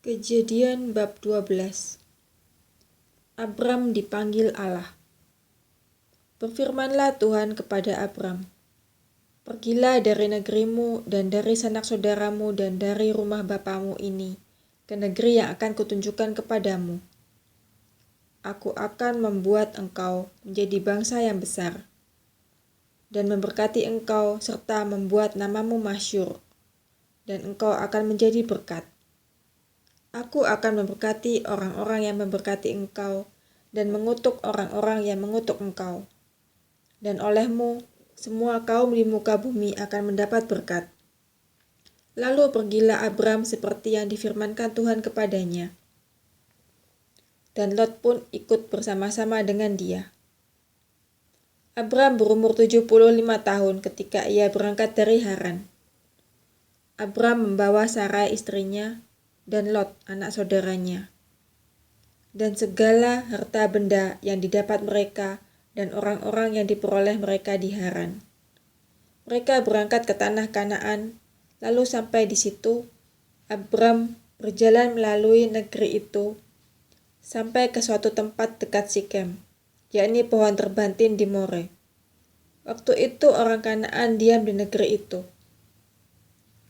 Kejadian bab 12. Abram dipanggil Allah. Berfirmanlah Tuhan kepada Abram, "Pergilah dari negerimu dan dari sanak saudaramu dan dari rumah bapamu ini ke negeri yang akan kutunjukkan kepadamu. Aku akan membuat engkau menjadi bangsa yang besar dan memberkati engkau serta membuat namamu masyhur, dan engkau akan menjadi berkat. Aku akan memberkati orang-orang yang memberkati engkau dan mengutuk orang-orang yang mengutuk engkau. Dan olehmu, semua kaum di muka bumi akan mendapat berkat." Lalu pergilah Abram seperti yang difirmankan Tuhan kepadanya. Dan Lot pun ikut bersama-sama dengan dia. Abram berumur 75 tahun ketika ia berangkat dari Haran. Abram membawa Sarai istrinya dan Lot anak saudaranya, dan segala harta benda yang didapat mereka dan orang-orang yang diperoleh mereka di Haran. Mereka berangkat ke tanah Kanaan, lalu sampai di situ, Abram berjalan melalui negeri itu sampai ke suatu tempat dekat Sikem, yakni pohon terbantin di More. Waktu itu orang Kanaan diam di negeri itu.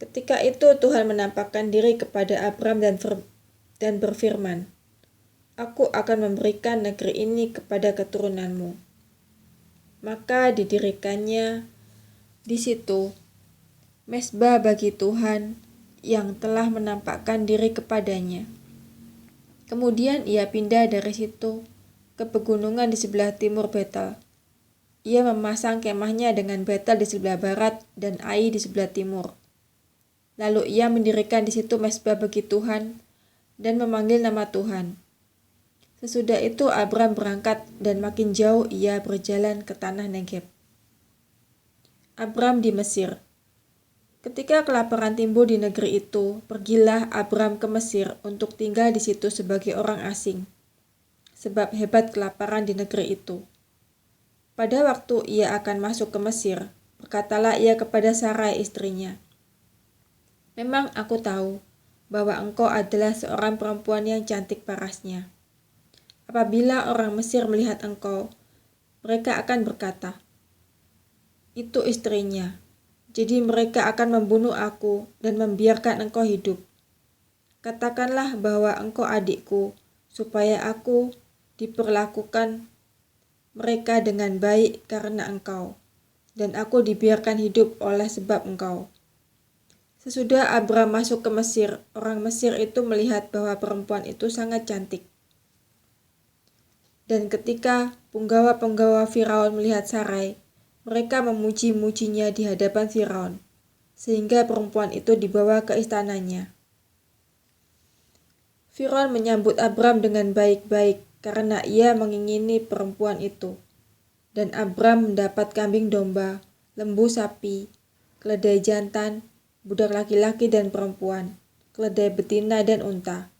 Ketika itu Tuhan menampakkan diri kepada Abram dan berfirman, "Aku akan memberikan negeri ini kepada keturunanmu." Maka didirikannya di situ mezbah bagi Tuhan yang telah menampakkan diri kepadanya. Kemudian ia pindah dari situ ke pegunungan di sebelah timur Betel. Ia memasang kemahnya dengan Betel di sebelah barat dan Ai di sebelah timur. Lalu ia mendirikan di situ mezbah bagi Tuhan dan memanggil nama Tuhan. Sesudah itu Abram berangkat dan makin jauh ia berjalan ke tanah Negeb. Abram di Mesir. Ketika kelaparan timbul di negeri itu, pergilah Abram ke Mesir untuk tinggal di situ sebagai orang asing, sebab hebat kelaparan di negeri itu. Pada waktu ia akan masuk ke Mesir, berkatalah ia kepada Sarai istrinya, "Memang aku tahu bahwa engkau adalah seorang perempuan yang cantik parasnya. Apabila orang Mesir melihat engkau, mereka akan berkata, 'Itu istrinya.' Jadi mereka akan membunuh aku dan membiarkan engkau hidup. Katakanlah bahwa engkau adikku, supaya aku diperlakukan mereka dengan baik karena engkau, dan aku dibiarkan hidup oleh sebab engkau." Sesudah Abram masuk ke Mesir, orang Mesir itu melihat bahwa perempuan itu sangat cantik. Dan ketika penggawa-penggawa Firaun melihat Sarai, mereka memuji-mujinya di hadapan Firaun, sehingga perempuan itu dibawa ke istananya. Firaun menyambut Abram dengan baik-baik karena ia mengingini perempuan itu. Dan Abram mendapat kambing domba, lembu sapi, keledai jantan, budak laki-laki dan perempuan, keledai betina dan unta.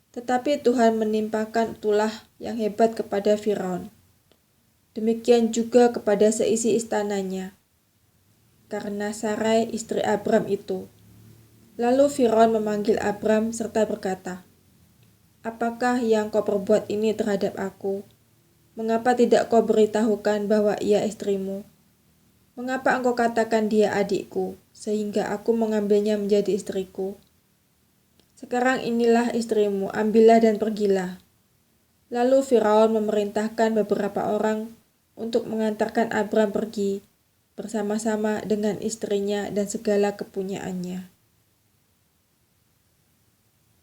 Tetapi Tuhan menimpakan tulah yang hebat kepada Firaun. Demikian juga kepada seisi istananya, karena Sarai istri Abram itu. Lalu Firaun memanggil Abram serta berkata, "Apakah yang kau perbuat ini terhadap aku? Mengapa tidak kau beritahukan bahwa ia istrimu? Mengapa engkau katakan dia adikku, sehingga aku mengambilnya menjadi istriku? Sekarang inilah istrimu, ambillah dan pergilah." Lalu Firaun memerintahkan beberapa orang untuk mengantarkan Abram pergi bersama-sama dengan istrinya dan segala kepunyaannya.